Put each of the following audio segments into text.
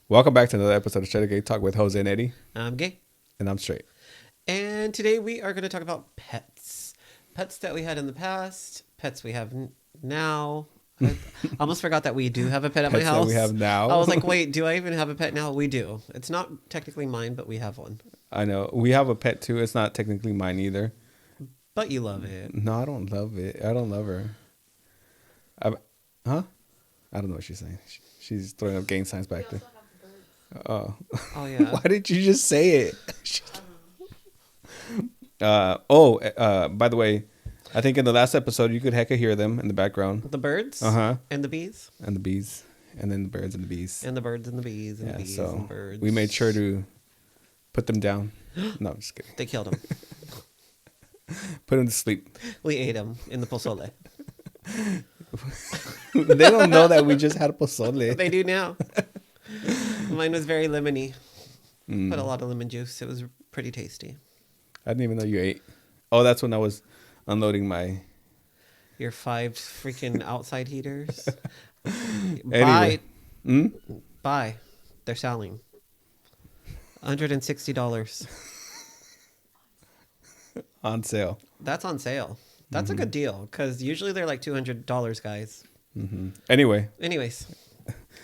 Welcome back to another episode of Shenanigans Talk with Jose and Eddie. I'm gay. And I'm straight. And today we are going to talk about pets. Pets that we had in the past, pets we have now. I almost forgot that we do have a pet at my Pets house. that we have now. I was like, wait, do I even have a pet now? We do. It's not technically mine, but we have one. I know. We have a pet too. It's not technically mine either. But you love it. No, I don't love it. I don't love her. Huh? I don't know what she's saying. She's throwing up gang signs back there. Oh. Oh, yeah. Why did you just say it? By the way, I think in the last episode you could hecka hear them in the background. The birds? Uh-huh. And the bees? And the bees. And then the birds and the bees. And the birds and the bees and the bees so and the birds. we made sure to put them down. No, I'm just kidding. They killed them. Put them to sleep. We ate them in the pozole. They don't know that we just had pozole. They do now. Mine was very lemony. Put a lot of lemon juice. It was pretty tasty. I didn't even know you ate. Oh, that's when I was unloading my... Your 5 freaking outside heaters. Anyway. Buy. They're selling. $160. On sale. That's on sale. That's a good deal because usually they're like $200, guys. Anyway. Anyways.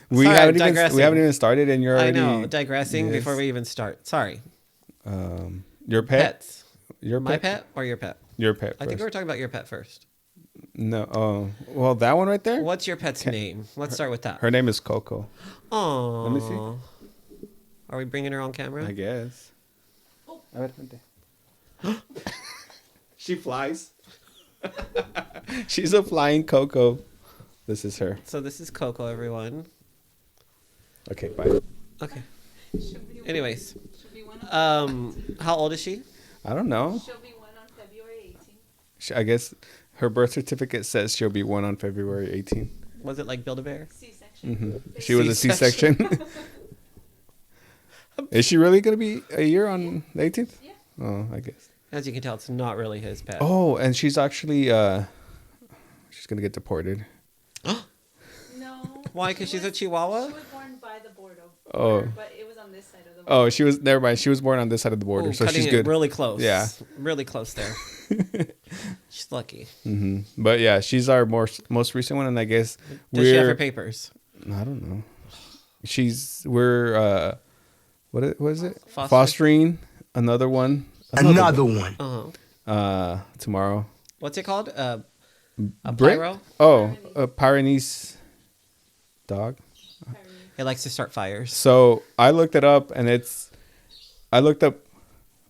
We Sorry, haven't digressing. even started and you're already... I know. Digressing Yes. before we even start. Sorry. Your pet? Pets. Your My pet? pet or your pet? Your pet I think we first. were talking about your pet first. No. Oh, well, that one right there? What's your pet's name? Let's start with that. Her name is Coco. Aww. Let me see. Are we bringing her on camera? I guess. A ver, vente. She flies. She's a flying Coco. This is her. So this is Coco, everyone. Okay, bye. Okay. Anyways, how old is she? I don't know. She'll be one on February 18th. I guess her birth certificate says she'll be one on February 18th. Was it like Build-A-Bear? C-section. She was a C-section. Is she really going to be a year on the 18th? Yeah. Oh, I guess. As you can tell, it's not really his pet. Oh, and she's actually, she's going to get deported. No. Why? Because she's a Chihuahua? She was born by the border. Oh. But it was on this side of the border. Oh, she was, never mind. She was born on this side of the border, Ooh, so cutting she's it good. really close. Yeah. Really close there. She's lucky. But yeah, she's our most recent one, and I guess Does she have her papers? I don't know. We're what is it? Fostering. Fostering another one. Another one. Uh-huh. Tomorrow. What's it called? A Brick? pyro? Oh, a Pyrenees dog. It likes to start fires. So I looked it up, and I looked up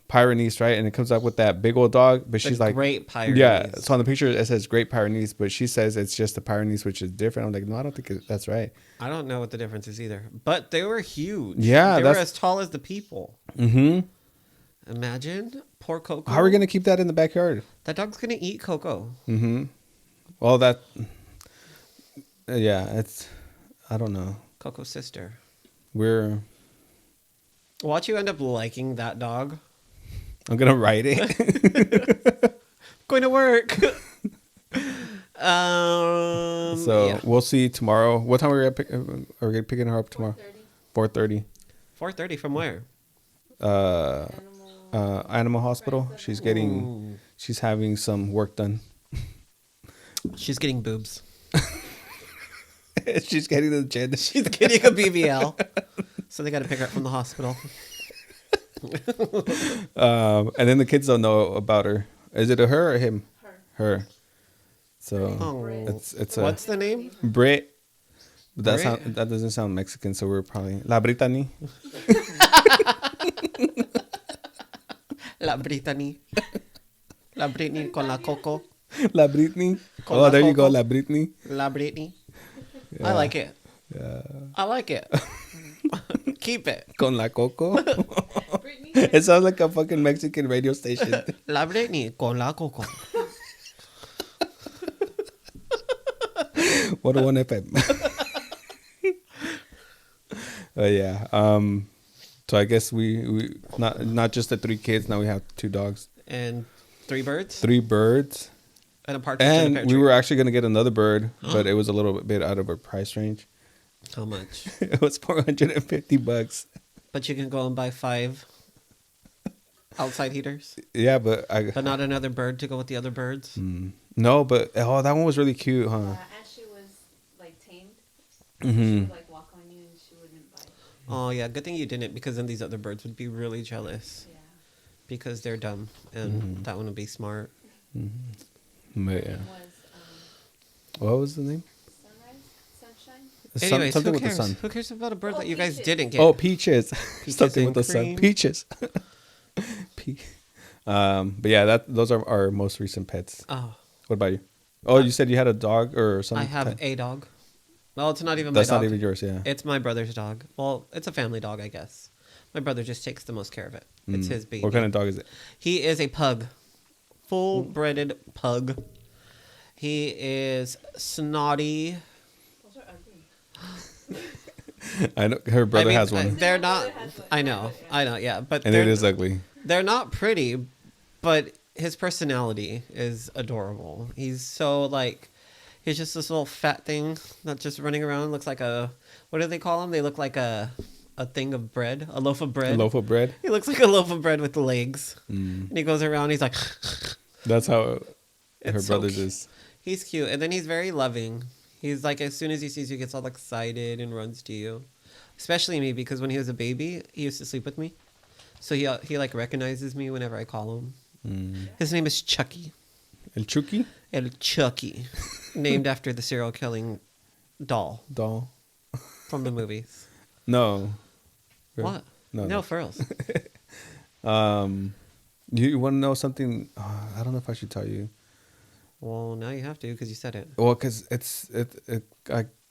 Pyrenees, right? And it comes up with that big old dog, but she's like, Great Pyrenees. yeah. So on the picture it says Great Pyrenees, but she says it's just the Pyrenees, which is different. I'm like, no, I don't think that's right. I don't know what the difference is either. But they were huge. Yeah, They were that's- as tall as the people. Mm-hmm. Imagine. Poor Coco. How are we gonna keep that in the backyard? That dog's going to eat Coco. Mm-hmm. Well, that. Yeah, it's. I don't know. Coco's sister. We're. Watch you end up liking that dog. I'm gonna write it. Going to work. So yeah. we'll see tomorrow. What time are we gonna picking her up tomorrow? 4:30. 4:30 from where? Animal hospital. She's having some work done. She's getting boobs. She's getting the gender. She's getting a BBL. So they got to pick her up from the hospital. And then the kids don't know about her. Is it a her or him? Her. So Oh. it's a What's the name? Brit. But Brit? that doesn't sound Mexican, so we're probably La Brittany. La Brittany. La Brittany con la Coco. La Britney. Con Oh, la there you go, Coco. La Britney. La Brittany. I Yeah. like it. Yeah. I like it. Keep it. Con la Coco. Brittany. It sounds like a fucking Mexican radio station. La Brittany con la Coco. 101 FM. Yeah. So I guess we not just the 3 kids. Now we have 2 dogs, And 3 birds. 3 birds, And a partridge in a pear and we tree. were actually gonna get another bird, but it was a little bit out of our price range. How much? It was $450. But you can go and buy 5 outside heaters, Yeah, but but not another bird to go with the other birds. no, but that one was really cute, huh? And she was like tamed. She Mm-hmm. would like walk on you and she wouldn't bite. Oh yeah, good thing you didn't, because then these other birds would be really jealous Yeah. because they're dumb, and that one would be smart. But Her yeah, name was what was the name? Sunrise, Sunshine. Anyways, Something who with the cares? sun. Who cares about a bird Oh, that you guys peaches. didn't get? Oh, peaches. Peaches Something and with the sun. cream. Peaches. But yeah, those are our most recent pets. Oh, What about you? Oh, you said you had a dog or something. I have a dog. Well, it's not even That's my dog. not even yours, yeah. It's my brother's dog. Well, it's a family dog, I guess. My brother just takes the most care of it. It's his baby. What kind of dog is it? He is a pug. Full-bred pug. He is snotty. Those are ugly. I know her brother I mean, has one, They're My not. brother has one. I know. I know. Yeah, but and they're, it is ugly. they're not pretty. But his personality is adorable. He's so like, he's just this little fat thing that's just running around. Looks like a, what do they call him? They look like a thing of bread, a loaf of bread. A loaf of bread. He looks like a loaf of bread with the legs, Mm. and he goes around. He's like, That's how her It's so brother's cute. is. he's cute, and then he's very loving. He's like, as soon as he sees you, he gets all excited and runs to you. Especially me, because when he was a baby, he used to sleep with me, so he like recognizes me whenever I call him. Mm. His name is Chucky. El Chucky El Chucky, named after the serial killing doll doll. from the movies. No. What? No. No, for reals. You want to know something? I don't know if I should tell you. Well, now you have to, because you said it. Well, because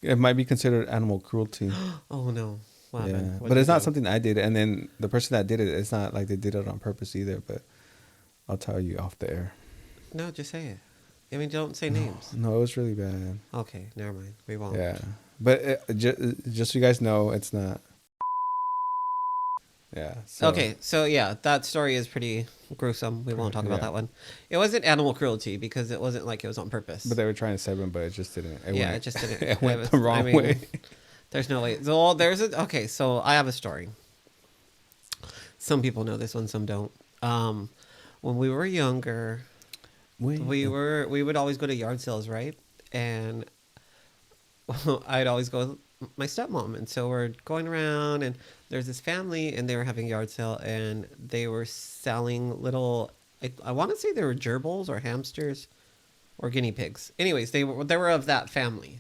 it might be considered animal cruelty. Oh no. What Yeah, happened? What'd but you it's not do? something I did, and then the person that did it, it's not like they did it on purpose either. But I'll tell you off the air. No, just say it. I mean, don't say names. No, it was really bad. Okay, never mind. We won't. Yeah, but just so you guys know, it's not. Yeah. So. Okay, so yeah, that story is pretty gruesome. We won't talk about Yeah. that one. It wasn't animal cruelty because it wasn't like it was on purpose. But they were trying to save him, but it just didn't. it just didn't. It went was- the wrong way. There's no way. So okay. So I have a story. Some people know this one, some don't. When we were younger, we would always go to yard sales, right? And I'd always go with my stepmom, and so we're going around, and there's this family, and they were having a yard sale, and they were selling little. I want to say they were gerbils or hamsters, or guinea pigs. Anyways, they were of that family.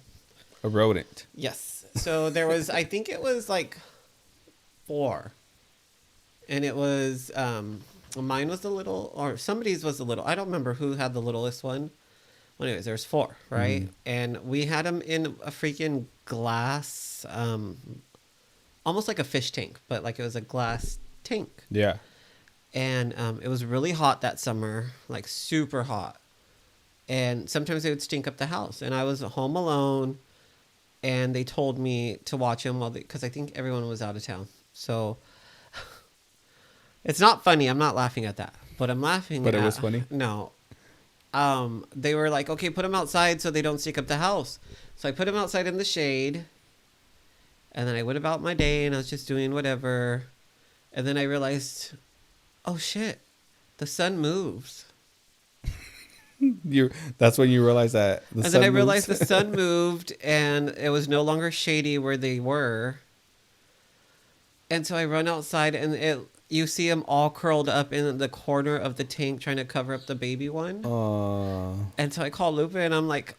A rodent. Yes. So there was, I think it was like 4, and it was mine was the little, or somebody's was the little. I don't remember who had the littlest one. Well, anyways, there's 4, right? And we had them in a freaking glass, almost like a fish tank, but like it was a glass tank. Yeah. And it was really hot that summer, like super hot. And sometimes they would stink up the house. And I was home alone, and they told me to watch them because I think everyone was out of town. So it's not funny. I'm not laughing at that, but I'm laughing. But it at, was funny? No. They were like, okay, put them outside so they don't stink up the house. So I put them outside in the shade, and then I went about my day, and I was just doing whatever. And then I realized, oh shit, the sun moves. That's when you realize that the And sun then I moves. realized the sun moved, and it was no longer shady where they were. And so I run outside, and you see them all curled up in the corner of the tank trying to cover up the baby one. And so I call Lupe, and I'm like,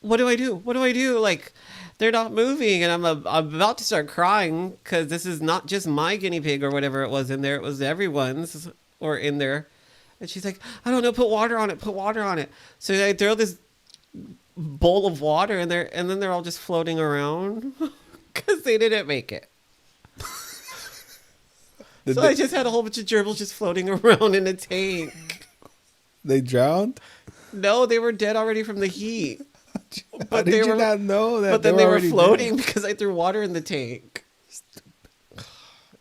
what do I do? What do I do? Like, they're not moving. And I'm about to start crying because this is not just my guinea pig or whatever it was in there. It was everyone's or in there. And she's like, I don't know, put water on it, put water on it. So I throw this bowl of water in there, and then they're all just floating around because they didn't make it. So I just had a whole bunch of gerbils just floating around in a tank. They drowned? No, they were dead already from the heat. How did you not know that? But then they were already floating dead? because I threw water in the tank.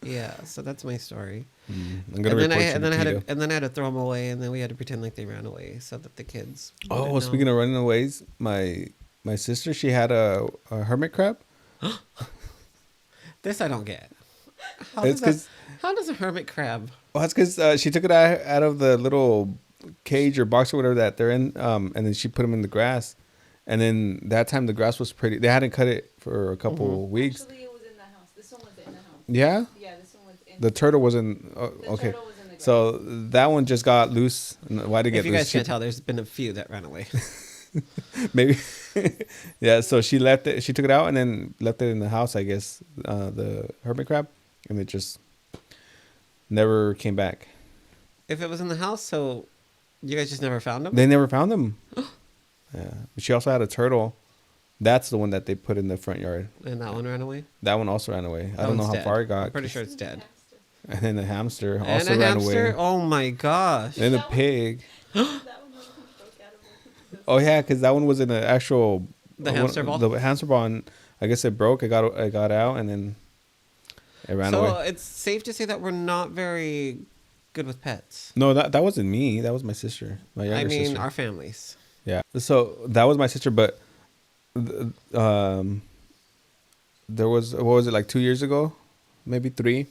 Yeah, so that's my story. I'm gonna report you to PETA. And then I had to throw them away, and then we had to pretend like they ran away so that the kids. Oh, wouldn't speaking know. of running aways, my my sister, she had a hermit crab. This I don't get. It's because How does a hermit crab? well, that's because she took it out of the little cage or box or whatever that they're in, and then she put them in the grass. And then that time the grass was pretty. They hadn't cut it for a couple weeks. Actually, it was in the house. This one was in the house. Yeah. Yeah, this one was in The turtle wasn't okay. turtle was in the grass. So that one just got loose. Why did it get If you loose? guys can't tell, there's been a few that ran away. Maybe. Yeah. So she left it. She took it out and then left it in the house. I guess the hermit crab, and it just never came back. If it was in the house, so you guys just never found them? They never found them. Yeah. But she also had a turtle. That's the one that they put in the front yard. And that one ran away? That one also ran away. I That don't know one's how dead. far it got. I'm pretty sure it's dead. And then the hamster And also a ran hamster? away. Oh my gosh. And the pig. That one was broke out of it. Oh yeah, because that one was in an actual hamster ball? The hamster ball, and I guess it broke. It got out, and then it ran So away. it's safe to say that we're not very good with pets. No, that wasn't me. That was my sister, my younger I mean, sister. our families. Yeah. So that was my sister, but there was what was it like 2 years ago, maybe 3. Yeah,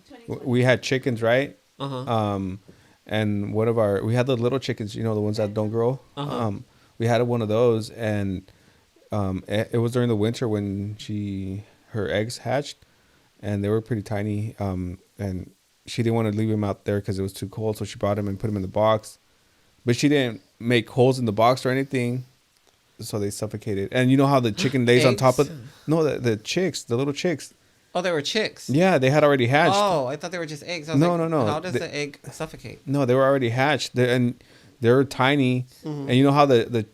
2020. We had chickens, right? Uh-huh. And one of we had the little chickens, you know, the ones that don't grow. Uh-huh. We had one of those, and it was during the winter when her eggs hatched, and they were pretty tiny. And she didn't want to leave them out there because it was too cold, so she brought them and put them in the box. But she didn't make holes in the box or anything, so they suffocated. And you know how the chicken lays on top of the chicks, the little chicks. Oh, they were chicks. Yeah, they had already hatched. Oh, I thought they were just eggs. I was No, like, no. How does the egg suffocate? No, they were already hatched, and they're tiny. Mm-hmm. And you know how the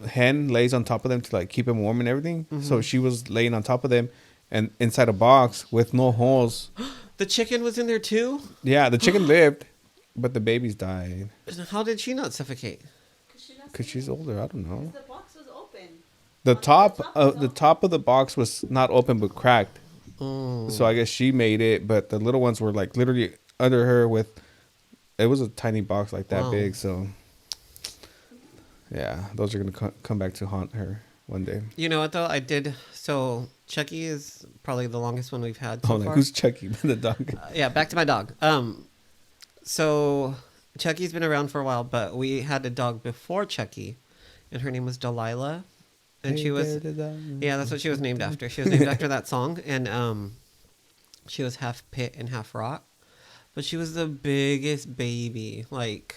hen lays on top of them to like keep them warm and everything. Mm-hmm. So she was laying on top of them, and inside a box with no holes. The chicken was in there too? Yeah, the chicken lived, but the babies died How did she not suffocate? because she's older. I don't know. The box was open. The top was the top of the box was not open but cracked. Oh. So I guess she made it, but the little ones were like literally under her with. It was a tiny box like that Wow. big, so yeah, those are gonna come back to haunt her one day. You know what though? I did. So Chucky is probably the longest one we've had so Oh, like far. who's Chucky? The dog. Yeah, back to my dog. So Chucky's been around for a while, but we had a dog before Chucky, and her name was Delilah, and she was that's what she was named after. She was named after that song, and she was half pit and half rock, but she was the biggest baby. Like,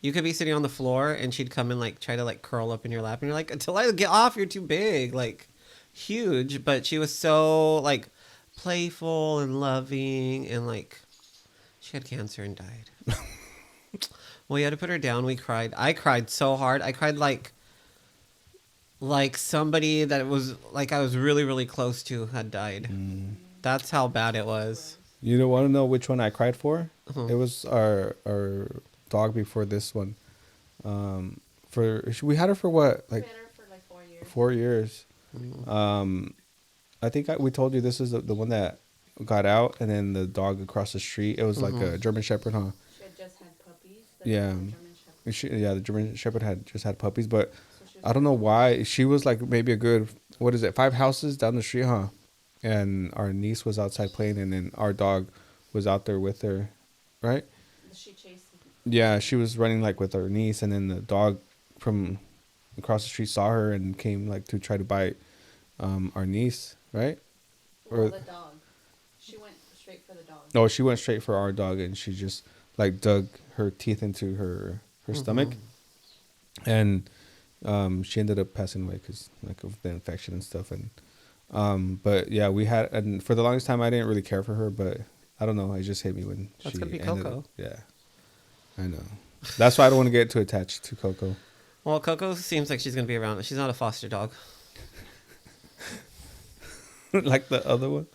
you could be sitting on the floor, and she'd come and like try to like curl up in your lap, and you're like, Delilah, get off! You're too big, like huge. But she was so like playful and loving, and like she had cancer and died. Well, you had to put her down. We cried. I cried so hard. I cried like somebody that it was like I was really, really close to had died. That's how bad it was. You don't want to know which one I cried for? Uh-huh. It was our dog before this one. We had her for what, like We had her for like 4 years. 4 years. Mm. I think we told you this is the one that got out, and then the dog across the street. It was like a German Shepherd, huh? She had just had puppies. Yeah. German Shepherd. The German Shepherd had just had puppies, but So she was I don't know why. She was like maybe a good, 5 houses down the street, huh? And our niece was outside playing, and then our dog was out there with her, right? She chased him. Yeah, she was running like with our niece, and then the dog from across the street saw her and came like to try to bite our niece, right? Well, the dog. She went straight for the dog. No, she went straight for our dog, and she just like dug her teeth into her stomach, and she ended up passing away because like of the infection and stuff. And but yeah, we had, and for the longest time I didn't really care for her, but I don't know, it just hit me when That's she gonna be ended Coco. up- yeah, I know. That's why I don't want to get too attached to Coco. Well, Coco seems like she's gonna be around. She's not a foster dog. Like the other one,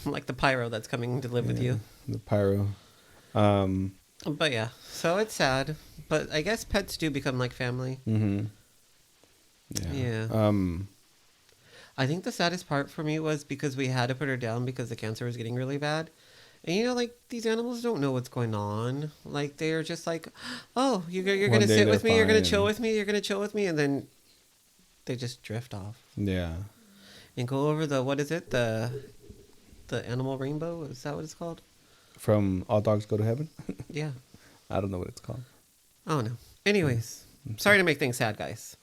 Like the pyro that's coming to live with you. the pyro. But yeah, so it's sad. But I guess pets do become like family. Mm-hmm. Yeah. I think the saddest part for me was because we had to put her down because the cancer was getting really bad. And you know, like, these animals don't know what's going on. Like, they're just like, oh, you're One going to day sit they're with me, you're going to fine chill and- with me, you're going to chill with me. And then They just drift off Yeah. and go over the what is it the animal rainbow? Is that what it's called? From All Dogs Go to Heaven. Yeah. I don't know what it's called. Oh no. Anyways, sorry to make things sad, guys.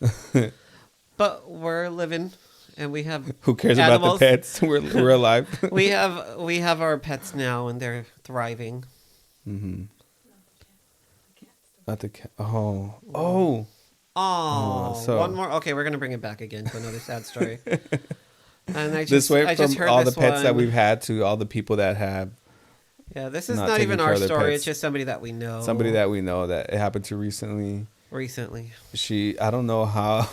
But we're living, and we have Who cares animals. about the pets? We're alive. we have our pets now, and they're thriving. Mm-hmm. The cat still. Not the cat. Oh. Oh, so- one more. Okay, we're gonna bring it back again to another sad story. And I just, This way I from just heard all the this pets that one. we've had to all the people that have Yeah, this is not not taking even care our of their story. pets. It's just somebody that we know. somebody that we know that it happened to recently. recently. I don't know how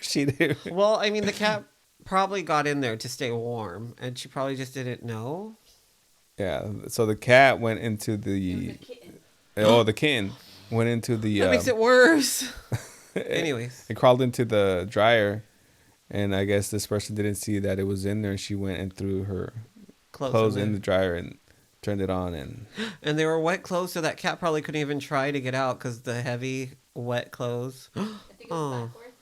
she did. Well, I mean, the cat probably got in there to stay warm, and she probably just didn't know. Yeah. So the cat went into It was the a kitten. the kitten went into the That makes it worse. Anyways, it crawled into the dryer, and I guess this person didn't see that it was in there. She went and threw her clothes in the dryer and turned it on, and they were wet clothes, so that cat probably couldn't even try to get out because the heavy wet clothes. I think it was Oh. backwards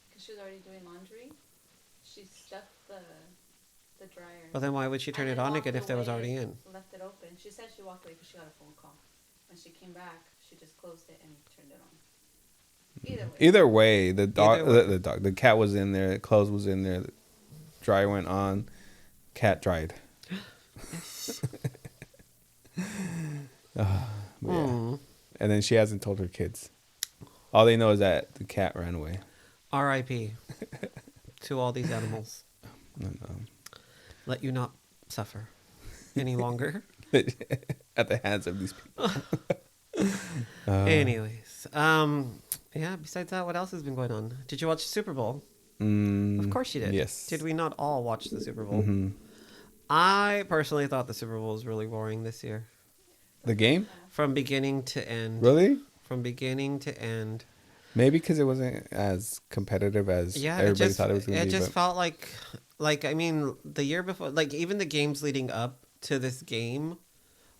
because she was already doing laundry. She stuck the dryer. Well, then why would she turn and it then on again walked if there was away, already in? Left it open. She said she walked away because she got a phone call. When she came back, she just closed it and turned it on. either way, the dog, Either way. the cat was in there, the clothes was in there, the dryer went on, cat dried. Yeah. Hmm. And then she hasn't told her kids. All they know is that the cat ran away. R.I.P. to all these animals. And, Let you not suffer any longer. at the hands of these people. Anyways, yeah. Besides that, what else has been going on? Did you watch the Super Bowl? Of course you did. Yes. Did we not all watch the Super Bowl? Hmm. I personally thought the Super Bowl was really boring this year, The game? from beginning to end. Really? From beginning to end. Maybe because it wasn't as competitive as Yeah, everybody thought it was going to it be. just But felt like I mean, the year before, like even the games leading up to this game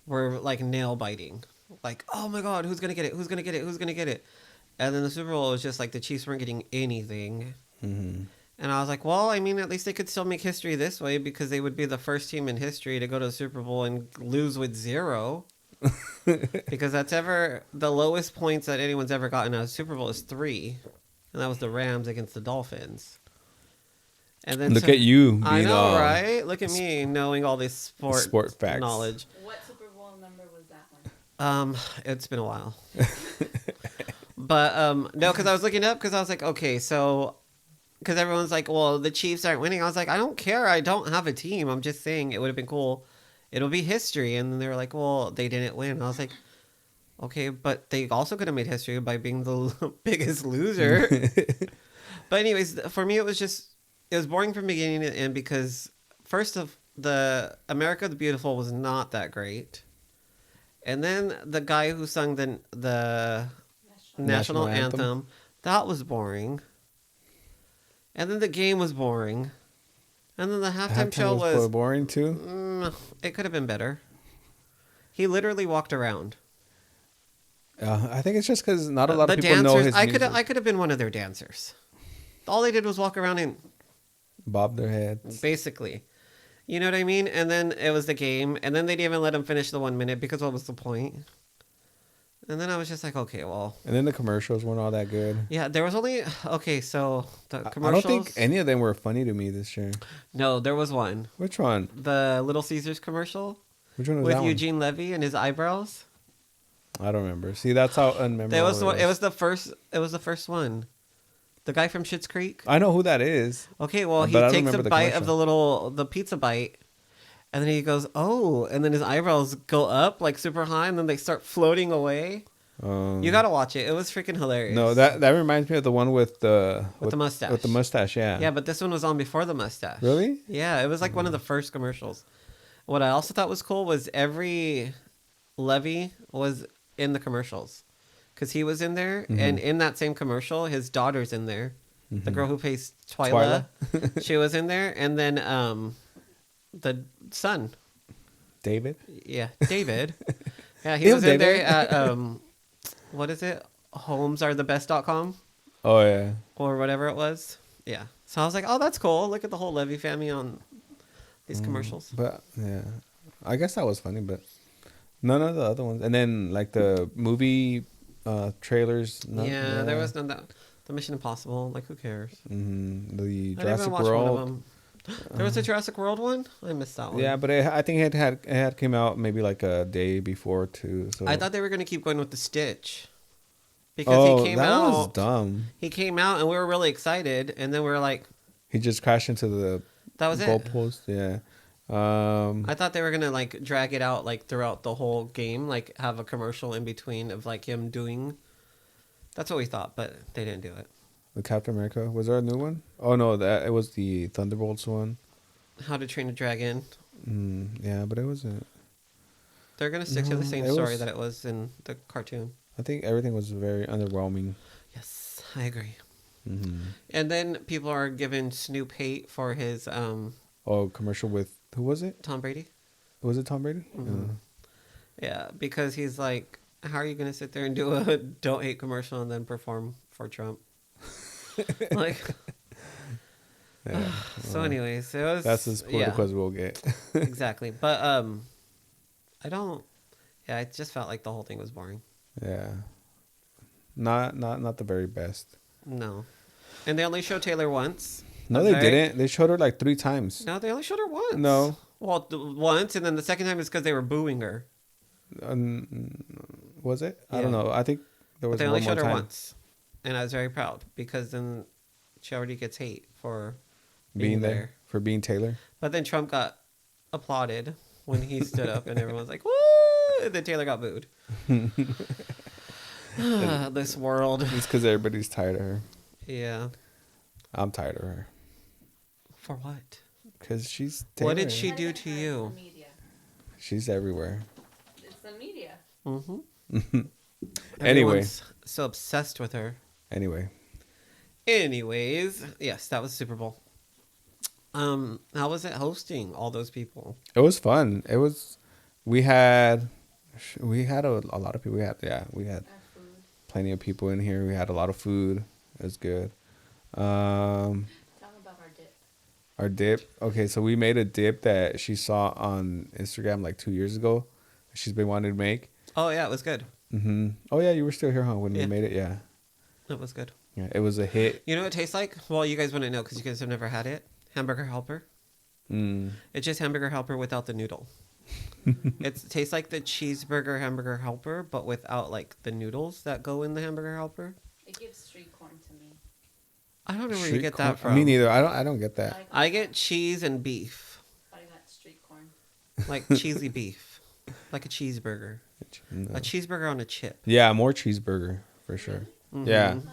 were like nail biting. Like, oh my God, who's gonna get it? Who's gonna get it? Who's gonna get it? And then the Super Bowl was just like the Chiefs weren't getting anything. Mhm. And I was like, well, I mean, at least they could still make history this way because they would be the first team in history to go to the Super Bowl and lose with 0. Because that's ever the lowest points that anyone's ever gotten at a Super Bowl is 3. And that was the Rams against the Dolphins. And then Look at you I being know, all right? Look at me knowing all this sport facts. knowledge. What Super Bowl number was that one? It's been a while. But no, because I was looking up because I was like, okay, so because everyone's like, well, the Chiefs aren't winning. I was like, I don't care. I don't have a team. I'm just saying it would have been cool. It'll be history. And they were like, well, they didn't win. I was like, okay, but they also could have made history by being the biggest loser. But anyways, for me, it was boring from beginning to end because first of the America the Beautiful was not that great. And then the guy who sung the national anthem, that was boring. And then the game was boring. And then the halftime show was boring too. It could have been better. He literally walked around. I think it's just because not a lot The of people know dancers, his I music. could have been one of their dancers. All they did was walk around and Bob their heads. basically, you know what I mean? And then it was the game, and then they didn't even let him finish the 1 minute because what was the point? And then I was just like, okay, well, And then the commercials weren't all that good. yeah, there was only so the I don't commercials. think any of them were funny to me this year. No, there was one, Which one? the Little Caesars commercial Which one was with that Eugene Levy and his eyebrows. one? I don't remember. See, that's how unmemorable That was the one, it it was the first. It was the first one. The guy from Schitt's Creek. I know who that is. Okay, well, he But I don't takes a remember the bite of commercial. the pizza bite, and then he goes, "Oh!" And then his eyebrows go up like super high, and then they start floating away. You gotta watch it. It was freaking hilarious. No, that reminds me of the one with the mustache. With the mustache, yeah. Yeah, but this one was on before the mustache. Really? Yeah, it was like one of the first commercials. What I also thought was cool was every Levy was in the commercials. Because he was in there, and in that same commercial, his daughter's in there. The girl who plays Twyla, she was in there. And then the son. David? Yeah, David. Yeah, he Ew, was in David. there at, what is it? Homesarethebest.com Oh yeah. or whatever it was. Yeah. So I was like, oh, that's cool. Look at the whole Levy family on these commercials. But yeah, I guess that was funny, but none of the other ones. And then like the movie trailers. Yeah, there was none that. The Mission Impossible. Like, who cares? The I didn't even Jurassic watch one of World. them. There was a Jurassic World one. I missed that one. Yeah, but I think it had came out maybe like a day before too. So I thought they were gonna keep going with the Stitch because he came that out. was dumb. He came out and we were really excited, and then we were like, He just crashed into the "That was it." goalpost. Yeah. I thought they were gonna like drag it out like throughout the whole game, like have a commercial in between of like him doing. That's what we thought, but they didn't do it. The Captain America, was there a new one? Oh no, it was the Thunderbolts one. How to Train a Dragon. Yeah, but it wasn't. They're gonna stick to the No, same it story was- that it was in the cartoon. I think everything was very underwhelming. Yes, I agree. Mm-hmm. And then people are giving Snoop hate for his Commercial with who was it? Tom Brady. Was it Tom Brady? Yeah, because he's like, how are you gonna sit there and do a don't hate commercial and then perform for Trump? Like, Yeah. so anyways, it was That's as political as we'll get. exactly. But I don't. Yeah, I just felt like the whole thing was boring. Yeah. Not the very best. No, and they only showed Taylor once. No, they didn't. They showed her like 3 times. No, they only showed her once. No. Well, once, and then the second time is because they were booing her. Was it? I Yeah. don't know. I think there But was they one only more showed her time. once, and I was very proud because then she already gets hate for Being there for being Taylor. But then Trump got applauded when he stood up, and everyone's like, "Woo!" And then Taylor got booed. This world. It's because everybody's tired of her. Yeah. I'm tired of her. For what? Because she's Taylor. What did she do to you? The media. She's everywhere. It's the media. Mm-hmm. Anyway. Everyone's so obsessed with her. Anyway. Anyways, yes, that was Super Bowl. How was it hosting all those people? It was fun. We had a lot of people. We had Our food. plenty of people in here. We had a lot of food. It was good. Tell them about our dip. Our dip. Okay, so we made a dip that she saw on Instagram like 2 years ago. She's been wanting to make. Oh yeah, it was good. Oh yeah, you were still here, huh? When Yeah. we made it, yeah. It was good. Yeah, it was a hit. You know what it tastes like? Well, you guys wouldn't know because you guys have never had it. Hamburger Helper. It's just Hamburger Helper without the noodle. It tastes like the cheeseburger Hamburger Helper, but without like the noodles that go in the Hamburger Helper. It gives street corn to me. I don't know where you Street get corn? that from. Me neither. I don't get that. I get cheese and beef, I got street corn. like cheesy beef, like a cheeseburger, No. a cheeseburger on a chip. Yeah, more cheeseburger for sure. Mhm. Yeah, Oh.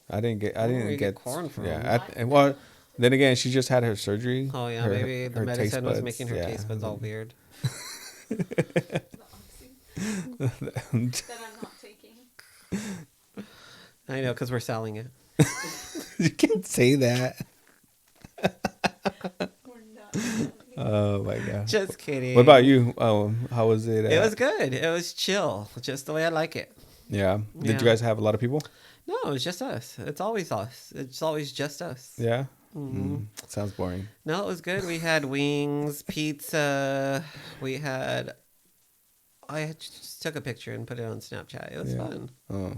I didn't Where do you get get corn from? Yeah, well, then again, she just had her surgery. Oh yeah, Her- maybe the her taste medicine was buds, making her yeah. taste buds all weird. The oxy that I'm not taking. I know, because we're selling it. You can't say that. We're not. Oh my god. Just kidding. What about you? How was it? It was good. It was chill, just the way I like it. Yeah. Did Yeah. you guys have a lot of people? No, it was just us. It's always us. It's always just us. Yeah. Mhm. Sounds boring. No, it was good. We had wings, pizza. I just took a picture and put it on Snapchat. It was Yeah. fun. Oh,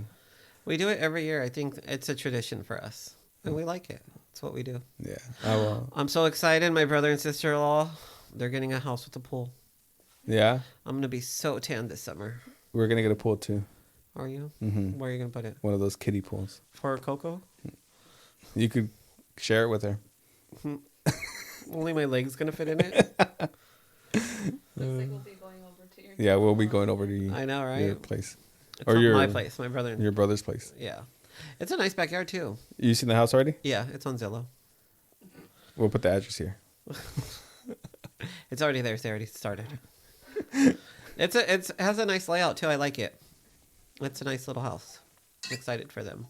We do it every year. I think it's a tradition for us, and we like it. It's what we do. yeah. Oh well. I'm so excited. My brother and sister-in-law, they're getting a house with a pool. Yeah. I'm gonna be so tan this summer. We're gonna get a pool too. Are you? Mm-hmm. Where are you gonna put it? One of those kiddie pools. For Coco? You could share it with her. Only my leg's gonna fit in it. Looks like we'll be going over to your. Yeah, we'll be going over to I know, right? your place It's or not your- my place. My brother. your brother's place. Yeah, it's a nice backyard too. You seen the house already? Yeah, it's on Zillow. We'll put the address here. It's already there. They already started. It has a nice layout too. I like it. It's a nice little house. I'm excited for them.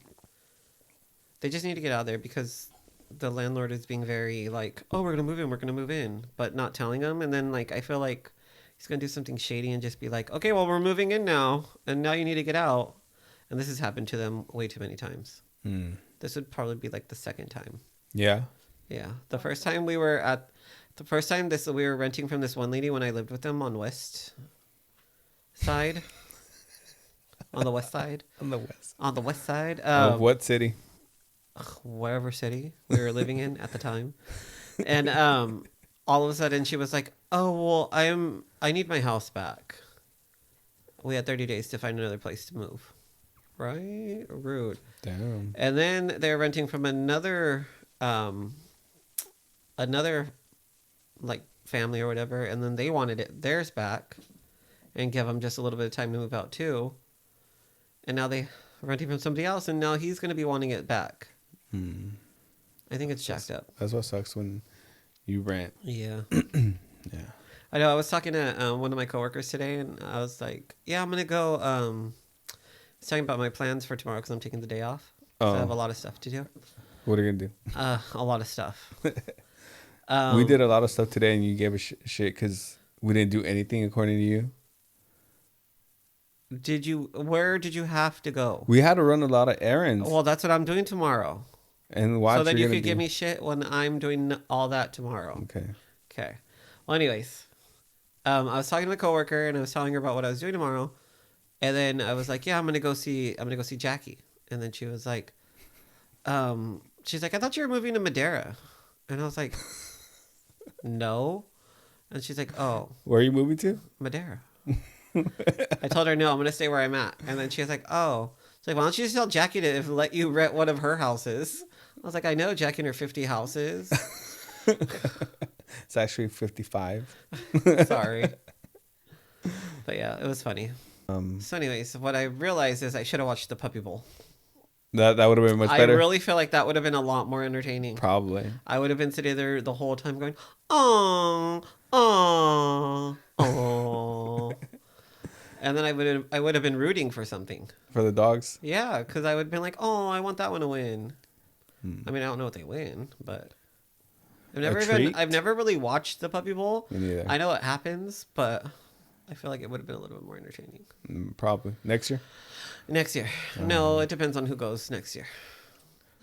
They just need to get out of there because the landlord is being very like, oh, we're gonna move in, but not telling them. And then like I feel like he's gonna do something shady and just be like, okay, well we're moving in now, and now you need to get out. And this has happened to them way too many times. This would probably be like the second time. Yeah. Yeah, the first time we were we were renting from this one lady when I lived with them on West Side, on the West Side, On the west. on the West Side, Of what city? wherever city we were living in at the time, and all of a sudden she was like, "Oh well, I need my house back. We had 30 days to find another place to move." Right? Rude. Damn. And then they're renting from another like family or whatever, and then they wanted theirs back and give them just a little bit of time to move out too. And now they're renting from somebody else, and now he's going to be wanting it back. I think it's jacked up. That's what sucks when you rent. Yeah. Yeah. I know. I was talking to one of my coworkers today, and I was like, "Yeah, I'm gonna go." I was talking about my plans for tomorrow because I'm taking the day off. So I have a lot of stuff to do. What are you gonna do? A lot of stuff. We did a lot of stuff today, and you gave us shit because we didn't do anything according to you. Where did you have to go? We had to run a lot of errands. Well, that's what I'm doing tomorrow. And watch. So then you could could give me shit when I'm doing all that tomorrow. Okay. Okay. Well, anyways, I was talking to my coworker and I was telling her about what I was doing tomorrow, and then I was like, "Yeah, I'm gonna go see Jackie," and then she was like, she's like, "I thought you were moving to Madeira," and I was like, "No," and she's like, "Oh, Where are you moving to? Madeira." I told her, "No, I'm gonna stay where I'm at," and then she was like, "Oh." It's like, "Why don't you just tell Jackie to let you rent one of her houses?" I was like, "I know Jackie and her 50 houses." It's actually 55. Sorry. But yeah, it was funny. So anyways, what I realized is I should have watched the Puppy Bowl. That would have been much better. I really feel like that would have been a lot more entertaining. Probably. I would have been sitting there the whole time going, "Oh, oh, oh," and then I would have been rooting for something. For the dogs. Yeah, because I would have been like, "Oh, I want that one to win." I mean, I don't know what they win, but I've never really watched the Puppy Bowl. Me neither. I know it happens, but I feel like it would have been a little bit more entertaining. Probably. Next year? Next year. No, it depends on who goes next year.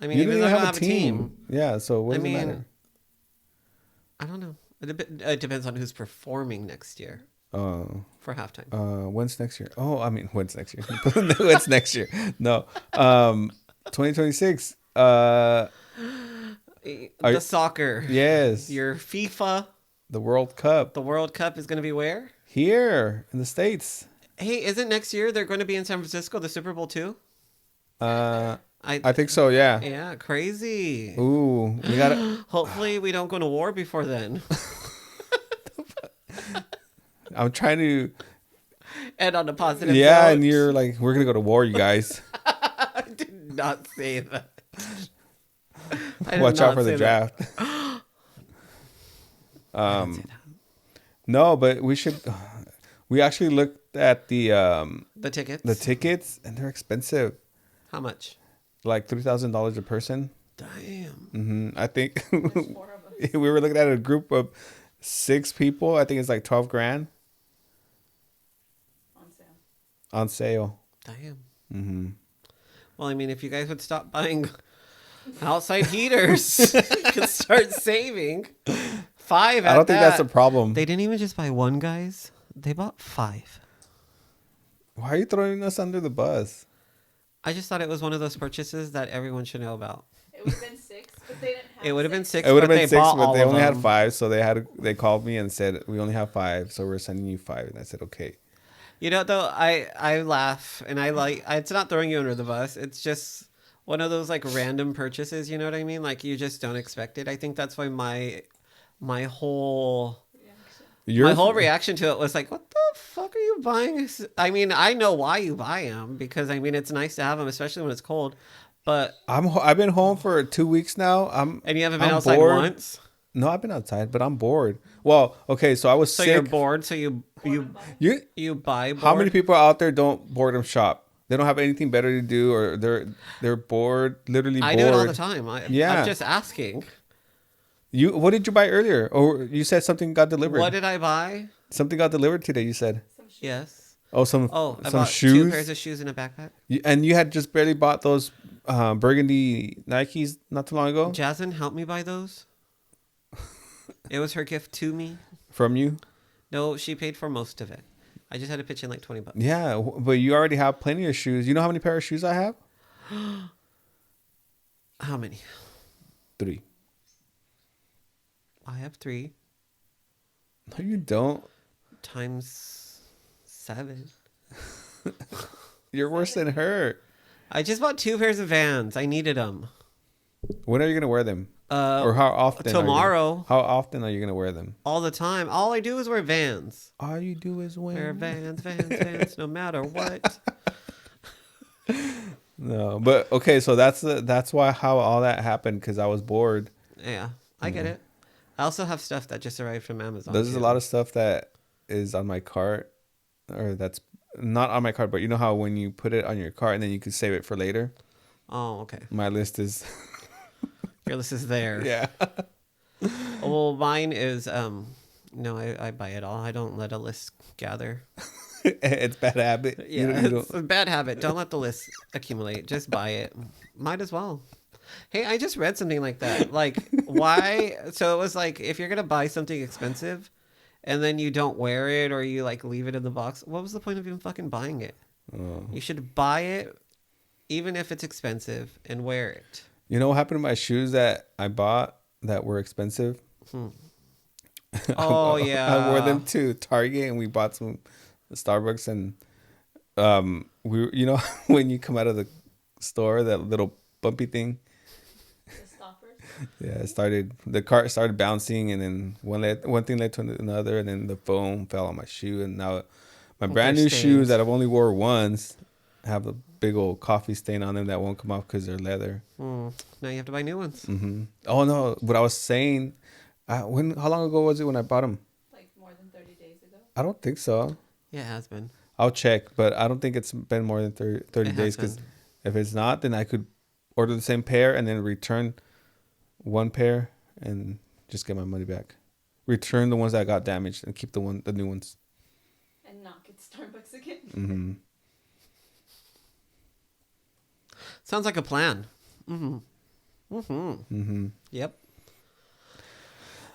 I mean, You even don't though I even don't have a team. Yeah, so what does it matter? I don't know. It depends on who's performing next year for halftime. When's next year? Oh, I mean, when's next year? When's next year? No. 2026. The soccer. Yes. Your FIFA. The World Cup. The World Cup is going to be where? Here in the States. Hey, isn't next year they're going to be in San Francisco, the Super Bowl too? I think so, yeah. Yeah, crazy. Ooh, we gotta. Hopefully we don't go to war before then. I'm trying to. And on a positive Yeah, note. and you're like, we're gonna go to war, you guys. I did not say that. Watch out for the draft. No, but we should. We actually looked at the tickets. The tickets, and they're expensive. How much? Like $3,000 a person. Damn. I think There's 4 of us. we were looking at a group of 6 people. I think it's like 12 grand On sale. on sale. Damn. Well, I mean, if you guys would stop buying outside heaters, you could start saving. 5. I don't think that's a problem. They didn't even just buy one, guys. They bought 5. Why are you throwing us under the bus? I just thought it was one of those purchases that everyone should know about. It would have been 6, but they didn't have It would have been 6. It would have been 6, bought but all they of only had them. 5, so they called me and said we only have 5, so we're sending you 5, and I said okay. You know, though, I laugh and it's not throwing you under the bus. It's just one of those like random purchases. You know what I mean? Like you just don't expect it. I think that's why my whole reaction to it was like, what the fuck are you buying? I mean, I know why you buy them because I mean it's nice to have them, especially when it's cold. But I've been home for 2 weeks now. And you haven't been I'm outside bored. once? No, I've been outside, but I'm bored. Well, okay, so I was So sick. you're bored, so you buy bored? How many people out there don't boredom shop? They don't have anything better to do, or they're bored, literally bored. I do it all the time. I'm just asking. What did you buy earlier? Or you said something got delivered. What did I buy? Something got delivered today, you said. Yes. Oh, I some bought shoes. 2 pairs of shoes in a backpack. And you had just barely bought those burgundy Nikes not too long ago. Jasmine helped me buy those. It was her gift to me. From you? No, she paid for most of it. I just had to pitch in like $20. Yeah, but you already have plenty of shoes. You know how many pair of shoes I have? How many? 3. I have 3. No, you don't. Times 7. You're worse than her. I just bought 2 pairs of Vans. I needed them. When are you gonna wear them? Or how often? Tomorrow. How often are you gonna wear them? All the time. All I do is wear Vans. All you do is Wear wear Vans, no matter what. No, but okay, so that's why how all that happened, because I was bored. Yeah, I get it. I also have stuff that just arrived from Amazon. There's a lot of stuff that is on my cart, or that's not on my cart, but you know how when you put it on your cart and then you can save it for later. Oh, okay. My list is. Your list is there. Yeah. Well, mine is no, I buy it all. I don't let a list gather. It's bad habit. Yeah, it's a bad habit. Don't let the list accumulate. Just buy it. Might as well. Hey, I just read something like that. Like, why? So it was like, if you're gonna buy something expensive, and then you don't wear it, or you like leave it in the box, what was the point of even fucking buying it? Oh. You should buy it, even if it's expensive, and wear it. You know what happened to my shoes that I bought that were expensive? Oh yeah, I wore them to Target and we bought some Starbucks, and you know when you come out of the store, that little bumpy thing. The stoppers. Yeah, the cart started bouncing, and then one thing led to another, and then the foam fell on my shoe, and now my brand new shoes that I've only wore once have a big old coffee stain on them that won't come off because they're leather. Now you have to buy new ones. Mm-hmm. Oh no! What I was saying, how long ago was it when I bought them? Like more than 30 days ago. I don't think so. Yeah, it has been. I'll check, but I don't think it's been more than 30 days, because if it's not, then I could order the same pair and then return one pair and just get my money back. Return the ones that got damaged and keep the new ones. And not get Starbucks again. Mm-hmm. Sounds like a plan. Yep.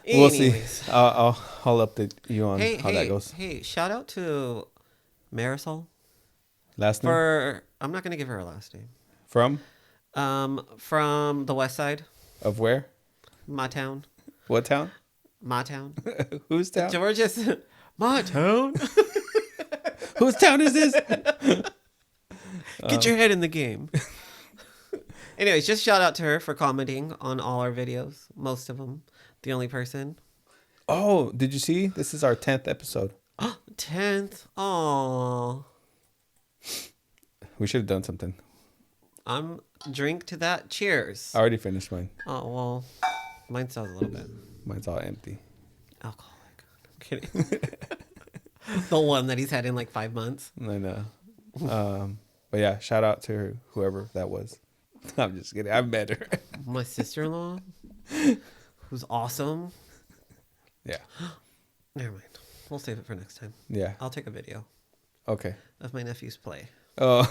We'll see. Anyways. I'll update you on how that goes. Hey, shout out to Marisol. Last name? I'm not gonna give her a last name. From the west side. Of where? My town. What town? My town. Whose town? Georgia's my town. Whose town is this? Get your head in the game. Anyways, just shout out to her for commenting on all our videos. Most of them. The only person. Oh, did you see? This is our 10th episode. 10th. Aww. We should have done something. Drink to that. Cheers. I already finished mine. Oh, well. Mine sells a little bit. Mine's all empty. Alcoholic. I'm kidding. The one that he's had in like 5 months. I know. But yeah, shout out to whoever that was. I'm just kidding. I've met her. My sister-in-law, who's awesome. Yeah. Never mind. We'll save it for next time. Yeah. I'll take a video Okay. of my nephew's play. Oh.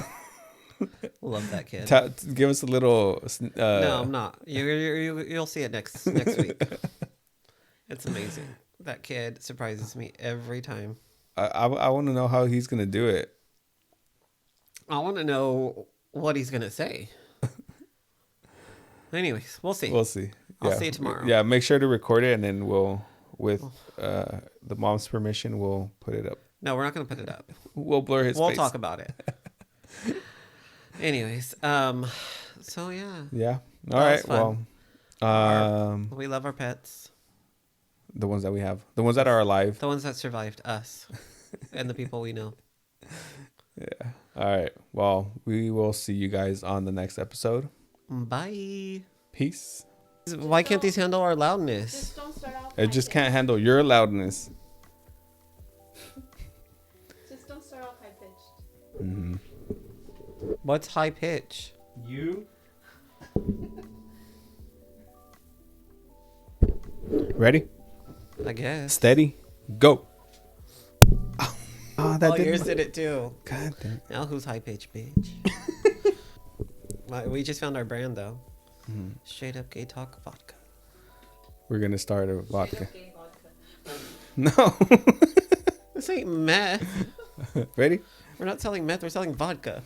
Love that kid. Give us a little. No, I'm not. You'll see it next week. It's amazing. That kid surprises me every time. I want to know how he's gonna do it. I want to know what he's gonna say. Anyways, we'll see. We'll see. I'll see you tomorrow. Yeah, make sure to record it, and then we'll, with the mom's permission, we'll put it up. No, we're not gonna put it up. We'll blur his face. We'll talk about it. Anyways, so yeah. Yeah. All right. Well, we love our pets. the ones that we have, the ones that are alive. The ones that survived us and the people we know. Yeah. All right. Well, we will see you guys on the next episode. Bye. Peace. Why can't these handle our loudness? Just don't start off. It just can't handle your loudness. Just don't start off high pitched. Mm-hmm. What's high pitch? You. Ready? I guess. Steady. Go. Oh, that Yours did it too. God damn. Now who's high pitch, bitch? We just found our brand though. Straight up gay talk vodka. We're gonna start a Straight vodka. up gay vodka. No. This ain't meth. Ready? We're not selling meth. We're selling vodka.